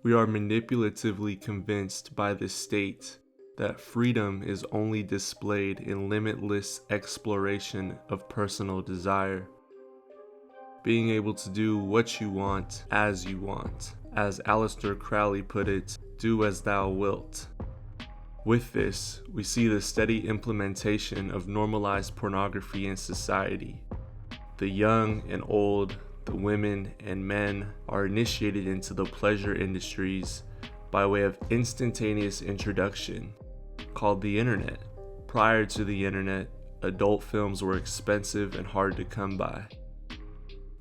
We are manipulatively convinced by the state that freedom is only displayed in limitless exploration of personal desire. Being able to do what you want as you want. As Aleister Crowley put it, do as thou wilt. With this, we see the steady implementation of normalized pornography in society. The young and old, the women and men are initiated into the pleasure industries by way of instantaneous introduction, called the internet. Prior to the internet, adult films were expensive and hard to come by.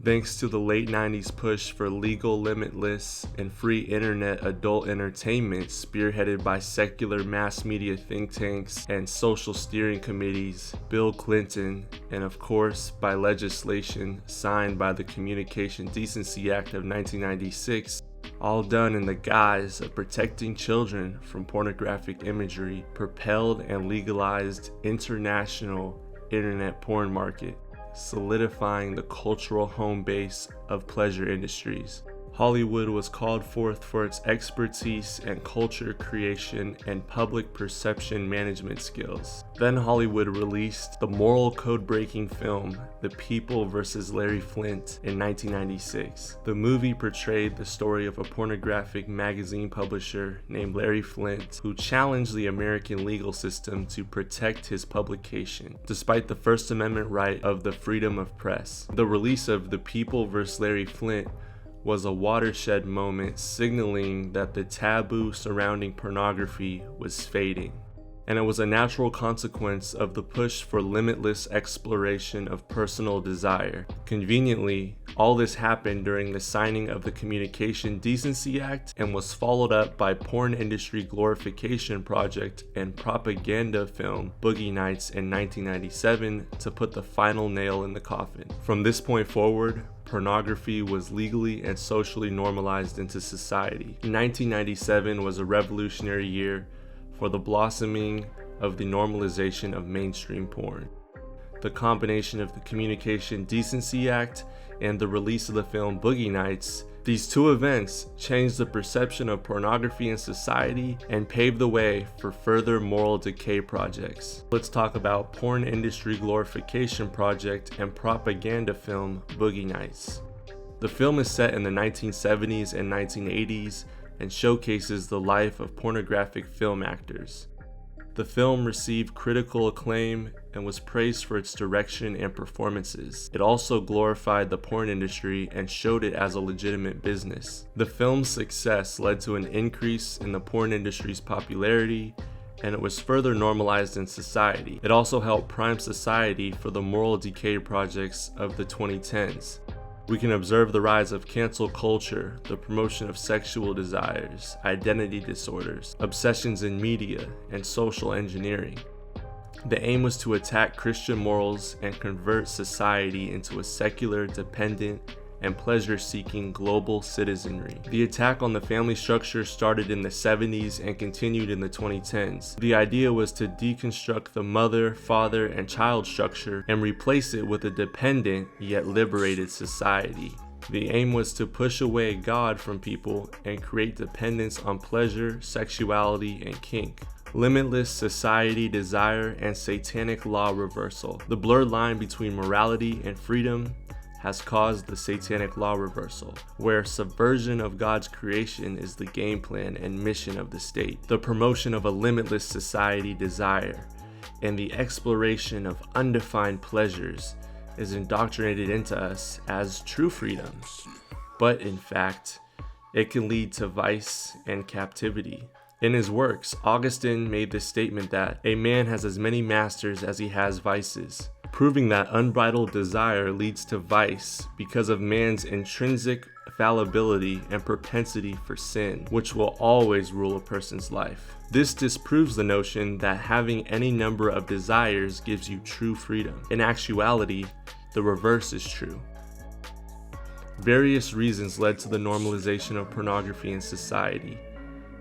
Thanks to the late 90s push for legal, limitless, and free internet adult entertainment spearheaded by secular mass media think tanks and social steering committees, Bill Clinton, and of course by legislation signed by the Communication Decency Act of 1996, all done in the guise of protecting children from pornographic imagery, propelled and legalized international internet porn market, solidifying the cultural home base of pleasure industries. Hollywood was called forth for its expertise and culture creation and public perception management skills. Then Hollywood released the moral code-breaking film The People vs. Larry Flynt in 1996. The movie portrayed the story of a pornographic magazine publisher named Larry Flynt who challenged the American legal system to protect his publication, despite the First Amendment right of the freedom of press. The release of The People vs. Larry Flynt was a watershed moment signaling that the taboo surrounding pornography was fading. And it was a natural consequence of the push for limitless exploration of personal desire. Conveniently, all this happened during the signing of the Communication Decency Act and was followed up by porn industry glorification project and propaganda film Boogie Nights in 1997 to put the final nail in the coffin. From this point forward, pornography was legally and socially normalized into society. 1997 was a revolutionary year for the blossoming of the normalization of mainstream porn. The combination of the Communication Decency Act and the release of the film Boogie Nights, these two events changed the perception of pornography in society and paved the way for further moral decay projects. Let's talk about porn industry glorification project and propaganda film Boogie Nights. The film is set in the 1970s and 1980s and showcases the life of pornographic film actors. The film received critical acclaim and was praised for its direction and performances. It also glorified the porn industry and showed it as a legitimate business. The film's success led to an increase in the porn industry's popularity, and it was further normalized in society. It also helped prime society for the moral decay projects of the 2010s. We can observe the rise of cancel culture, the promotion of sexual desires, identity disorders, obsessions in media, and social engineering. The aim was to attack Christian morals and convert society into a secular, dependent, and pleasure-seeking global citizenry. The attack on the family structure started in the 70s and continued in the 2010s. The idea was to deconstruct the mother, father, and child structure and replace it with a dependent yet liberated society. The aim was to push away God from people and create dependence on pleasure, sexuality, and kink. Limitless society desire and satanic law reversal. The blurred line between morality and freedom has caused the satanic law reversal, where subversion of God's creation is the game plan and mission of the state, the promotion of a limitless society desire, and the exploration of undefined pleasures is indoctrinated into us as true freedom. But in fact, it can lead to vice and captivity. In his works, Augustine made the statement that a man has as many masters as he has vices, proving that unbridled desire leads to vice because of man's intrinsic fallibility and propensity for sin, which will always rule a person's life. This disproves the notion that having any number of desires gives you true freedom. In actuality, the reverse is true. Various reasons led to the normalization of pornography in society.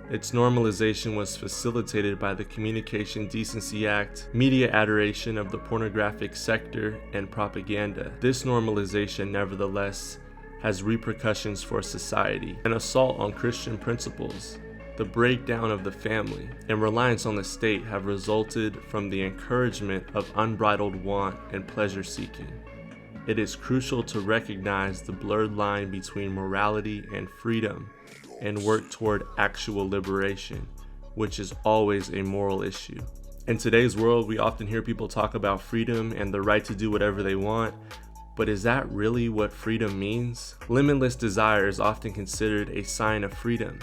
Its normalization was facilitated by the Communication Decency Act, media adoration of the pornographic sector, and propaganda. This normalization, nevertheless, has repercussions for society. An assault on Christian principles, the breakdown of the family, and reliance on the state have resulted from the encouragement of unbridled want and pleasure seeking. It is crucial to recognize the blurred line between morality and freedom and work toward actual liberation, which is always a moral issue. In today's world, we often hear people talk about freedom and the right to do whatever they want, but is that really what freedom means? Limitless desire is often considered a sign of freedom,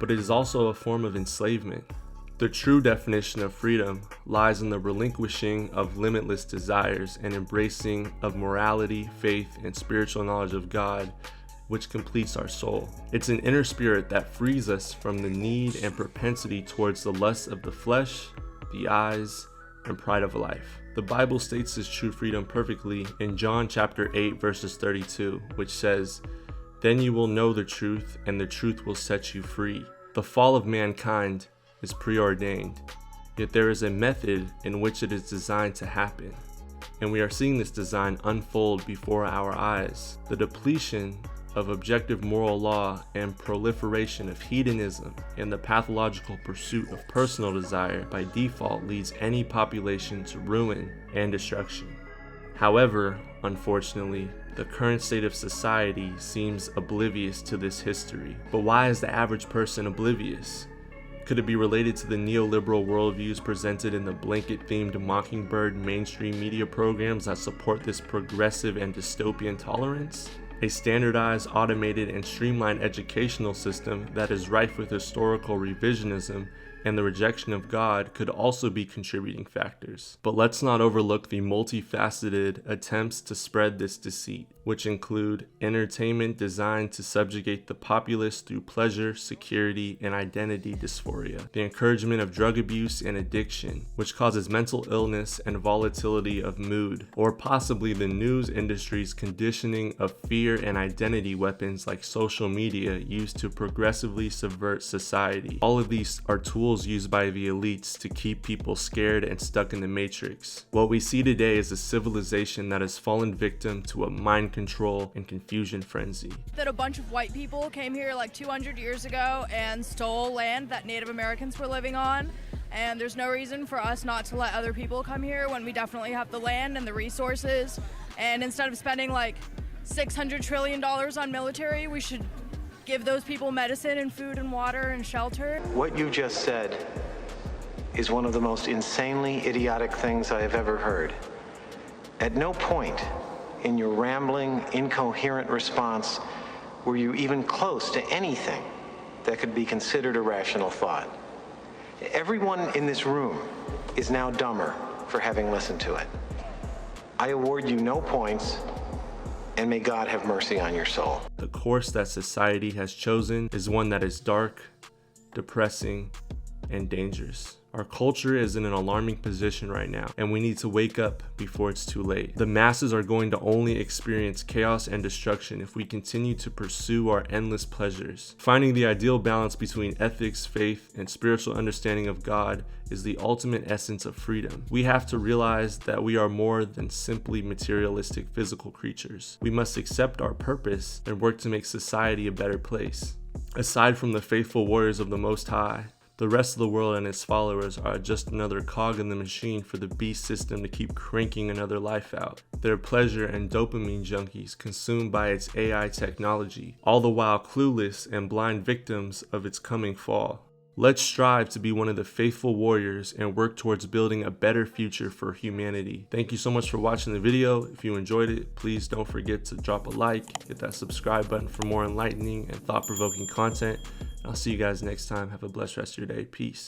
but it is also a form of enslavement. The true definition of freedom lies in the relinquishing of limitless desires and embracing of morality, faith, and spiritual knowledge of God, which completes our soul. It's an inner spirit that frees us from the need and propensity towards the lust of the flesh, the eyes, and pride of life. The Bible states this true freedom perfectly in John chapter 8 verses 32, which says, "Then you will know the truth, and the truth will set you free." The fall of mankind is preordained, yet there is a method in which it is designed to happen, and we are seeing this design unfold before our eyes. The depletion of objective moral law and proliferation of hedonism and the pathological pursuit of personal desire by default leads any population to ruin and destruction. However, unfortunately, the current state of society seems oblivious to this history. But why is the average person oblivious? Could it be related to the neoliberal worldviews presented in the blanket-themed Mockingbird mainstream media programs that support this progressive and dystopian tolerance? A standardized, automated, and streamlined educational system that is rife with historical revisionism and the rejection of God could also be contributing factors. But let's not overlook the multifaceted attempts to spread this deceit, which include entertainment designed to subjugate the populace through pleasure, security, and identity dysphoria, the encouragement of drug abuse and addiction, which causes mental illness and volatility of mood, or possibly the news industry's conditioning of fear and identity weapons like social media used to progressively subvert society. All of these are tools used by the elites to keep people scared and stuck in the matrix. What we see today is a civilization that has fallen victim to a mind control and confusion frenzy. That a bunch of white people came here like 200 years ago and stole land that Native Americans were living on, and there's no reason for us not to let other people come here when we definitely have the land and the resources. And instead of spending like $600 trillion on military, we should give those people medicine and food and water and shelter. What you just said is one of the most insanely idiotic things I have ever heard. At no point in your rambling, incoherent response were you even close to anything that could be considered a rational thought. Everyone in this room is now dumber for having listened to it. I award you no points, and may God have mercy on your soul. The course that society has chosen is one that is dark, depressing, and dangerous. Our culture is in an alarming position right now, and we need to wake up before it's too late. The masses are going to only experience chaos and destruction if we continue to pursue our endless pleasures. Finding the ideal balance between ethics, faith, and spiritual understanding of God is the ultimate essence of freedom. We have to realize that we are more than simply materialistic physical creatures. We must accept our purpose and work to make society a better place. Aside from the faithful warriors of the Most High, the rest of the world and its followers are just another cog in the machine for the beast system to keep cranking another life out. They're pleasure and dopamine junkies consumed by its AI technology, all the while clueless and blind victims of its coming fall. Let's strive to be one of the faithful warriors and work towards building a better future for humanity. Thank you so much for watching the video. If you enjoyed it, please don't forget to drop a like, hit that subscribe button for more enlightening and thought-provoking content. I'll see you guys next time. Have a blessed rest of your day. Peace.